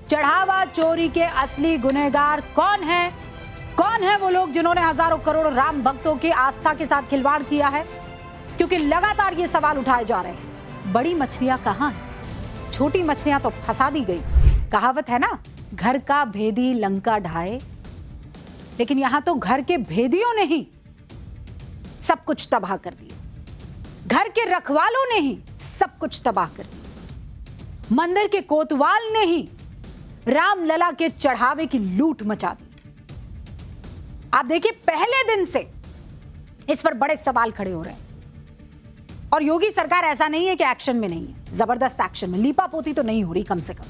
चढ़ावा चोरी के असली गुनहगार कौन है? कौन है वो लोग जिन्होंने हजारों करोड़ राम भक्तों की आस्था के साथ खिलवाड़ किया है? क्योंकि लगातार ये सवाल उठाए जा रहे हैं, बड़ी मछलियां कहां हैं? छोटी मछलियां तो फंसा दी गई। कहावत है ना, घर का भेदी लंका ढाए। लेकिन यहां तो घर के भेदियों ने ही सब कुछ तबाह कर दिया, घर के रखवालों ने ही सब कुछ तबाह कर दिया, मंदिर के कोतवाल ने ही रामलला के चढ़ावे की लूट मचा दी। आप देखिए, पहले दिन से इस पर बड़े सवाल खड़े हो रहे हैं और योगी सरकार ऐसा नहीं है कि एक्शन में नहीं है, जबरदस्त एक्शन में। लीपापोती तो नहीं हो रही, कम से कम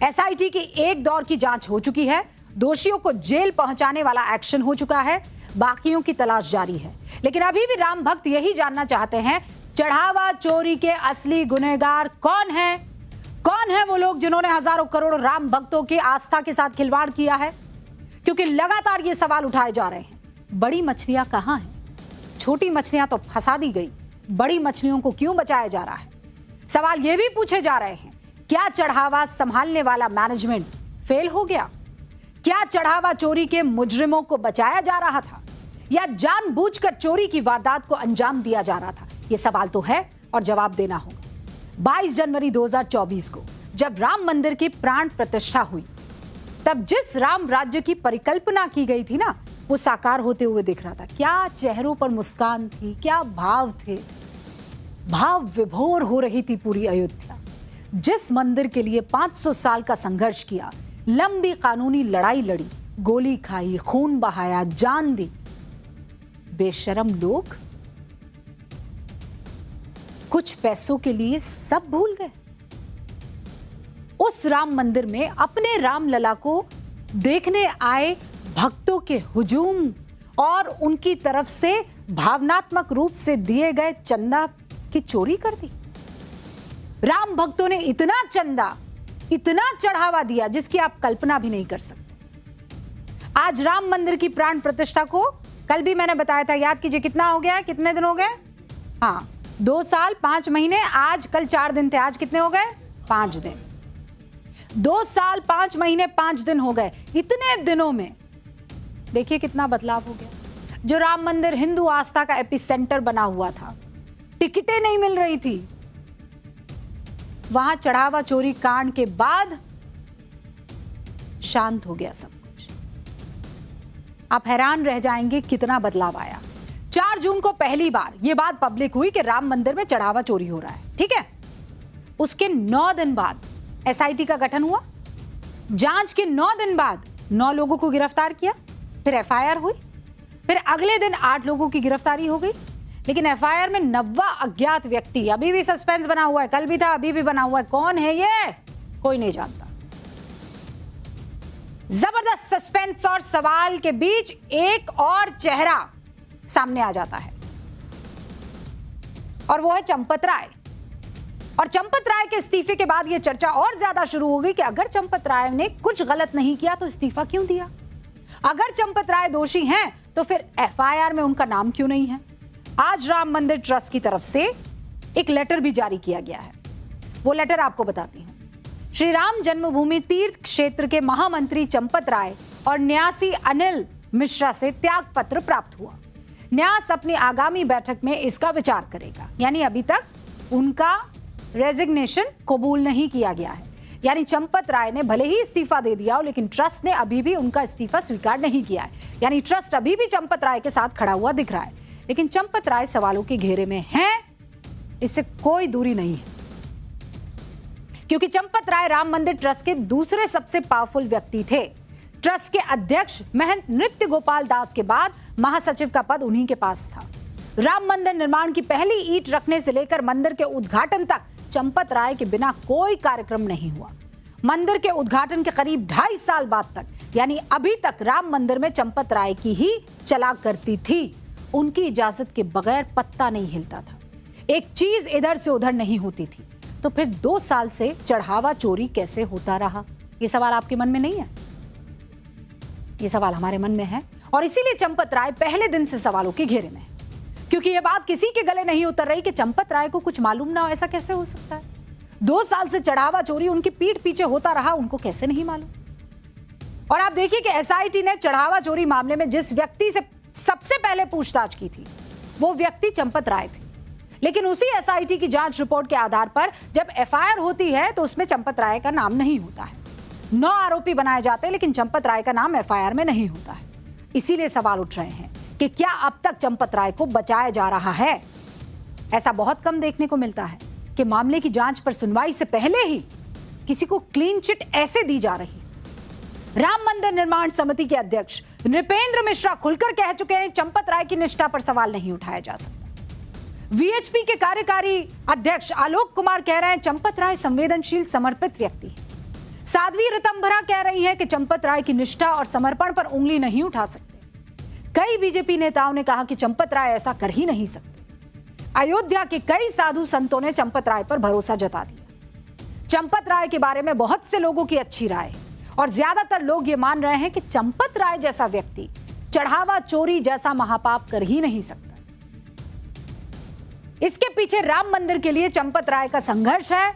एसआईटी की एक दौर की जांच हो चुकी है, दोषियों को जेल पहुंचाने वाला एक्शन हो चुका है, बाकियों की तलाश जारी है। लेकिन अभी भी राम भक्त यही जानना चाहते हैं, चढ़ावा चोरी के असली गुनहगार कौन है? कौन है वो लोग जिन्होंने हजारों करोड़ राम भक्तों की आस्था के साथ खिलवाड़ किया है? क्योंकि लगातार ये सवाल उठाए जा रहे हैं, बड़ी मछलियां कहां हैं? छोटी मछलियां तो फंसा दी गई, बड़ी मछलियों को क्यों बचाया जा रहा है? सवाल ये भी पूछे जा रहे हैं, क्या चढ़ावा संभालने वाला मैनेजमेंट फेल हो गया? क्या चढ़ावा चोरी के मुजरिमों को बचाया जा रहा था या जानबूझकर चोरी की वारदात को अंजाम दिया जा रहा था? यह सवाल तो है और जवाब देना होगा। 22 जनवरी 2024 को जब राम मंदिर की प्राण प्रतिष्ठा हुई, तब जिस राम राज्य की परिकल्पना की गई थी ना, वो साकार होते हुए दिख रहा था। क्या चेहरों पर मुस्कान थी, क्या भाव थे, भाव विभोर हो रही थी पूरी अयोध्या। जिस मंदिर के लिए 500 साल का संघर्ष किया, लंबी कानूनी लड़ाई लड़ी, गोली खाई, खून बहाया, जान दी, बेशरम लोग कुछ पैसों के लिए सब भूल गए। उस राम मंदिर में अपने रामलला को देखने आए भक्तों के हुजूम और उनकी तरफ से भावनात्मक रूप से दिए गए चंदा की चोरी कर दी। राम भक्तों ने इतना चंदा, इतना चढ़ावा दिया जिसकी आप कल्पना भी नहीं कर सकते। आज राम मंदिर की प्राण प्रतिष्ठा को, कल भी मैंने बताया था, याद कीजिए कितना हो गया, कितने दिन हो गए? हाँ, 2 साल 5 महीने, आज कल 4 दिन थे, आज कितने हो गए? 5 दिन। 2 साल 5 महीने 5 दिन हो गए। इतने दिनों में देखिए कितना बदलाव हो गया। जो राम मंदिर हिंदू आस्था का एपिसेंटर बना हुआ था, टिकटें नहीं मिल रही थी, वहां चढ़ावा चोरी कांड के बाद शांत हो गया सब कुछ। आप हैरान रह जाएंगे कितना बदलाव आया। 4 जून को पहली बार यह बात पब्लिक हुई कि राम मंदिर में चढ़ावा चोरी हो रहा है, ठीक है। उसके 9 दिन बाद एसआईटी का गठन हुआ, जांच के 9 दिन बाद 9 लोगों को गिरफ्तार किया, फिर एफआईआर हुई, फिर अगले दिन 8 लोगों की गिरफ्तारी हो गई। लेकिन एफआईआर में 90 अज्ञात व्यक्ति, अभी भी सस्पेंस बना हुआ है, कल भी था, अभी भी बना हुआ है। कौन है ये? कोई नहीं जानता। जबरदस्त सस्पेंस और सवाल के बीच एक और चेहरा सामने आ जाता है और वो है चंपत राय। और चंपत राय के इस्तीफे के बाद यह चर्चा और ज्यादा शुरू हो गई कि अगर चंपत राय ने कुछ गलत नहीं किया तो इस्तीफा क्यों दिया? अगर चंपत राय दोषी हैं तो फिर एफआईआर में उनका नाम क्यों नहीं है? आज राम मंदिर ट्रस्ट की तरफ से एक लेटर भी जारी किया गया है। वो लेटर आपको बताती हूं। श्री राम जन्मभूमि तीर्थ क्षेत्र के महामंत्री चंपत राय और न्यासी अनिल मिश्रा से त्याग पत्र प्राप्त हुआ। न्यास अपनी आगामी बैठक में इसका विचार करेगा। यानी अभी तक उनका रेजिग्नेशन कबूल नहीं किया गया है। यानी चंपत राय ने भले ही इस्तीफा दे दिया हो, लेकिन ट्रस्ट ने अभी भी उनका इस्तीफा स्वीकार नहीं किया है। यानी ट्रस्ट अभी भी चंपत राय के साथ खड़ा हुआ दिख रहा है। लेकिन चंपत राय सवालों के घेरे में हैं, इससे कोई दूरी नहीं है, क्योंकि चंपत राय राम मंदिर ट्रस्ट के दूसरे सबसे पावरफुल व्यक्ति थे। ट्रस्ट के अध्यक्ष महंत नृत्य गोपाल दास के बाद महासचिव का पद उन्हीं के पास था। राम मंदिर निर्माण की पहली ईंट रखने से लेकर मंदिर के उद्घाटन तक चंपत राय के बिना कोई कार्यक्रम नहीं हुआ। मंदिर के उद्घाटन के करीब 2.5 साल बाद तक, यानी अभी तक राम मंदिर में चंपत राय की ही चला करती थी। उनकी इजाजत के बगैर पत्ता नहीं हिलता था, एक चीज इधर से उधर नहीं होती थी। तो फिर 2 साल से चढ़ावा चोरी कैसे होता रहा? ये सवाल आपके मन में नहीं है? ये सवाल हमारे मन में है और इसीलिए चंपत राय पहले दिन से सवालों के घेरे में है, क्योंकि यह बात किसी के गले नहीं उतर रही कि चंपत राय को कुछ मालूम ना हो। ऐसा कैसे हो सकता है? 2 साल से चढ़ावा चोरी उनकी पीठ पीछे होता रहा, उनको कैसे नहीं मालूम? और आप देखिए कि एसआईटी ने चढ़ावा चोरी मामले में जिस व्यक्ति से सबसे पहले पूछताछ की थी वो व्यक्ति चंपत राय थे, लेकिन उसी एसआईटी की जांच रिपोर्ट के आधार पर जब एफआईआर होती है तो उसमें चंपत राय का नाम नहीं होता है। 9 आरोपी बनाए जाते हैं लेकिन चंपत राय का नाम एफआईआर में नहीं होता है। इसीलिए सवाल उठ रहे हैं कि क्या अब तक चंपत राय को बचाया जा रहा है? ऐसा बहुत कम देखने को मिलता है कि मामले की जांच पर सुनवाई से पहले ही किसी को क्लीन चिट ऐसे दी जा रही। राम मंदिर निर्माण समिति के अध्यक्ष नृपेंद्र मिश्रा खुलकर कह चुके हैं चंपत राय की निष्ठा पर सवाल नहीं उठाया जा सकता। वीएचपी के कार्यकारी अध्यक्ष आलोक कुमार कह रहे हैं चंपत राय संवेदनशील समर्पित व्यक्ति है। साध्वी ऋतंभरा कह रही है कि चंपत राय की निष्ठा और समर्पण पर उंगली नहीं उठा सकते। कई बीजेपी नेताओं ने कहा कि चंपत राय ऐसा कर ही नहीं सकते। अयोध्या के कई साधु संतों ने चंपत राय पर भरोसा जता दिया। चंपत राय के बारे में बहुत से लोगों की अच्छी राय है और ज्यादातर लोग ये मान रहे हैं कि चंपत राय जैसा व्यक्ति चढ़ावा चोरी जैसा महापाप कर ही नहीं सकता। इसके पीछे राम मंदिर के लिए चंपत राय का संघर्ष है,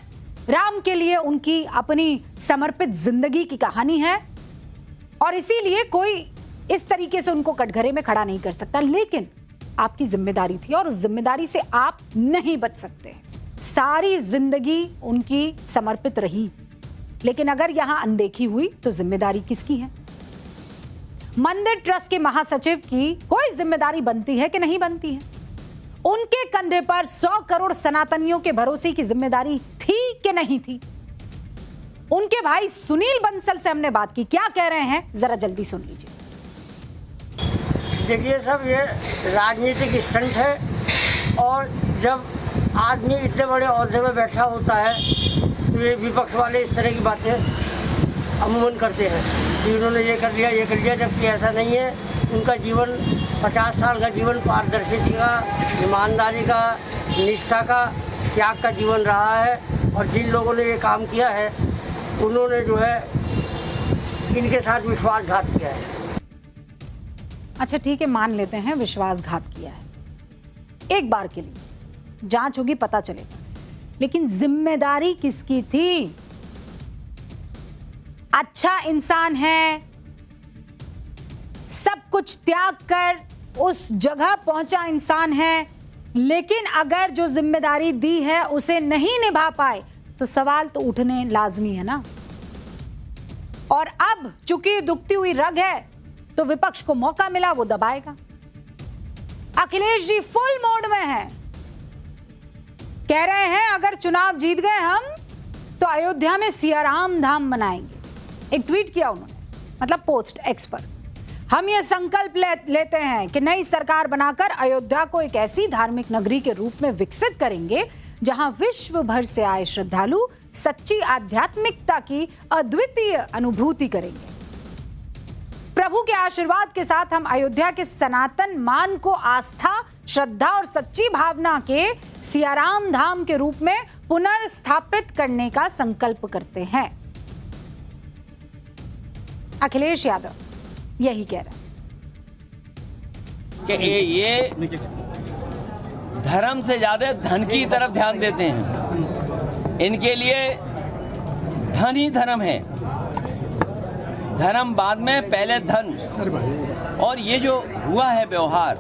राम के लिए उनकी अपनी समर्पित जिंदगी की कहानी है और इसीलिए कोई इस तरीके से उनको कटघरे में खड़ा नहीं कर सकता। लेकिन आपकी जिम्मेदारी थी और उस जिम्मेदारी से आप नहीं बच सकते। सारी जिंदगी उनकी समर्पित रही, लेकिन अगर यहां अनदेखी हुई तो जिम्मेदारी किसकी है? मंदिर ट्रस्ट के महासचिव की कोई जिम्मेदारी बनती है कि नहीं बनती है? उनके कंधे पर 100 करोड़ सनातनियों के भरोसे की जिम्मेदारी थी कि नहीं थी? उनके भाई सुनील बंसल से हमने बात की, क्या कह रहे हैं जरा जल्दी सुन लीजिए। देखिए सब ये राजनीतिक स्टंट है और जब आदमी इतने बड़े ओहदे में बैठा होता है तो ये विपक्ष वाले इस तरह की बातें अमूमन करते हैं कि उन्होंने ये कर लिया, जबकि ऐसा नहीं है। उनका जीवन 50 साल का जीवन पारदर्शिता का, ईमानदारी का, निष्ठा का, त्याग का जीवन रहा है और जिन लोगों ने ये काम किया है उन्होंने जो है इनके साथ विश्वासघात किया है। अच्छा ठीक है, मान लेते हैं विश्वासघात किया है। एक बार के लिए जांच होगी, पता चलेगा, लेकिन जिम्मेदारी किसकी थी? अच्छा इंसान है, सब कुछ त्याग कर उस जगह पहुंचा इंसान है, लेकिन अगर जो जिम्मेदारी दी है उसे नहीं निभा पाए तो सवाल तो उठने लाजमी है ना। और अब चूंकि दुखती हुई रग है तो विपक्ष को मौका मिला, वो दबाएगा। अखिलेश जी फुल मोड में है, कह रहे हैं अगर चुनाव जीत गए हम तो अयोध्या में सियाराम धाम बनाएंगे। एक ट्वीट किया उन्होंने, मतलब पोस्ट एक्स पर, हम ये संकल्प लेते हैं कि नई सरकार बनाकर अयोध्या को एक ऐसी धार्मिक नगरी के रूप में विकसित करेंगे जहां विश्व भर से आए श्रद्धालु सच्ची आध्यात्मिकता की अद्वितीय अनुभूति करेंगे। प्रभु के आशीर्वाद के साथ हम अयोध्या के सनातन मान को आस्था, श्रद्धा और सच्ची भावना के सियाराम धाम के रूप में पुनर्स्थापित करने का संकल्प करते हैं। अखिलेश यादव यही कह रहा है कि ये धर्म से ज्यादा धन की तरफ ध्यान देते हैं। इनके लिए धन ही धर्म है, धर्म बाद में, पहले धन। और ये जो हुआ है व्यवहार,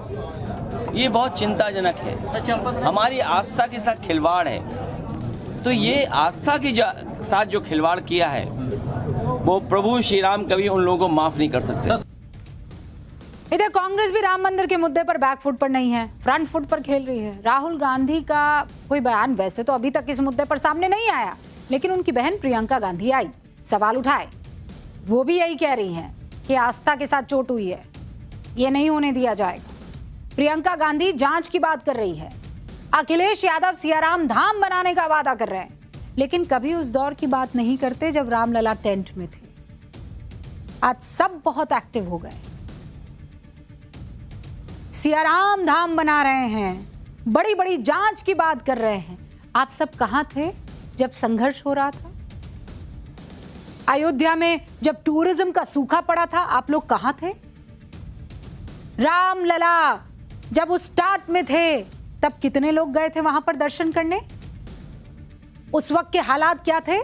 ये बहुत चिंताजनक है। हमारी आस्था के साथ खिलवाड़ है। तो ये आस्था के साथ जो खिलवाड़ किया है वो प्रभु श्री राम कभी उन लोगों को माफ नहीं कर सकते। इधर कांग्रेस भी राम मंदिर के मुद्दे पर बैकफुट पर नहीं है, फ्रंट फुट पर खेल रही है। राहुल गांधी का कोई बयान वैसे तो अभी तक इस मुद्दे पर सामने नहीं आया, लेकिन उनकी बहन प्रियंका गांधी आई, सवाल उठाए। वो भी यही कह रही हैं कि आस्था के साथ चोट हुई है, ये नहीं होने दिया जाएगा। प्रियंका गांधी जांच की बात कर रही है। अखिलेश यादव सियाराम धाम बनाने का वादा कर रहे हैं, लेकिन कभी उस दौर की बात नहीं करते जब रामलला टेंट में थे। आज सब बहुत एक्टिव हो गए, सियाराम धाम बना रहे हैं, बड़ी बड़ी जांच की बात कर रहे हैं। आप सब कहां थे जब संघर्ष हो रहा था? अयोध्या में जब टूरिज्म का सूखा पड़ा था, आप लोग कहां थे? रामलला जब उस स्टार्ट में थे तब कितने लोग गए थे वहां पर दर्शन करने? उस वक्त के हालात क्या थे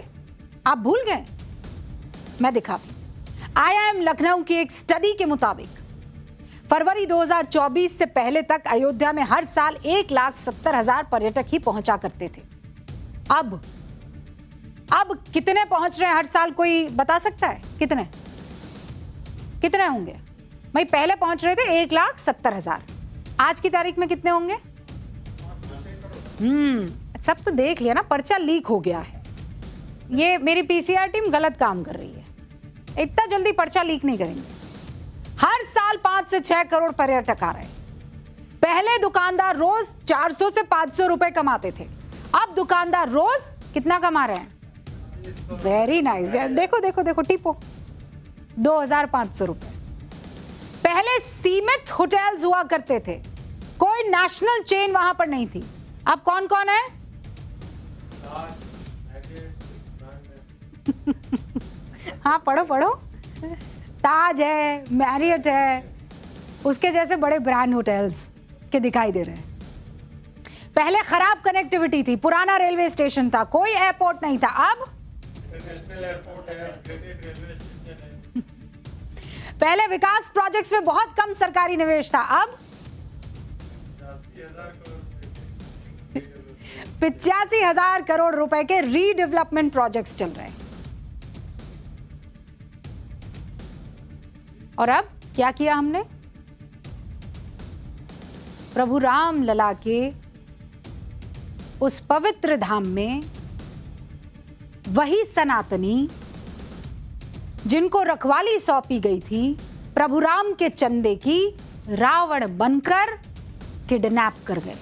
आप भूल गए? मैं दिखाती। IIM लखनऊ की एक स्टडी के मुताबिक फरवरी 2024 से पहले तक अयोध्या में हर साल 1,70,000 पर्यटक ही पहुंचा करते थे। अब कितने पहुंच रहे हैं हर साल, कोई बता सकता है? कितने होंगे भाई? पहले पहुंच रहे थे 1,70,000, आज की तारीख में कितने होंगे? सब तो देख लिया ना, पर्चा लीक हो गया है। ये मेरी PCR टीम गलत काम कर रही है, इतना जल्दी पर्चा लीक नहीं करेंगे। हर साल 5 से 6 करोड़ पर्यटक आ रहे हैं। पहले दुकानदार रोज 400 से 500 रुपए कमाते थे, अब दुकानदार रोज कितना कमा रहे हैं? वेरी नाइस, देखो देखो देखो, टिपो 2,500 रुपए। पहले सीमित होटल्स हुआ करते थे, कोई नेशनल चेन वहां पर नहीं थी। अब कौन कौन है? हाँ पढ़ो। ताज है, मैरियट है, उसके जैसे बड़े ब्रांड होटल्स के दिखाई दे रहे हैं। पहले खराब कनेक्टिविटी थी, पुराना रेलवे स्टेशन था, कोई एयरपोर्ट नहीं था। अब पहले विकास प्रोजेक्ट्स में बहुत कम सरकारी निवेश था, अब 85,000 करोड़ रुपए के रीडेवलपमेंट प्रोजेक्ट्स चल रहे हैं। और अब क्या किया हमने? प्रभु राम लला के उस पवित्र धाम में वही सनातनी जिनको रखवाली सौंपी गई थी, प्रभु राम के चंदे की, रावण बनकर किडनैप कर गए।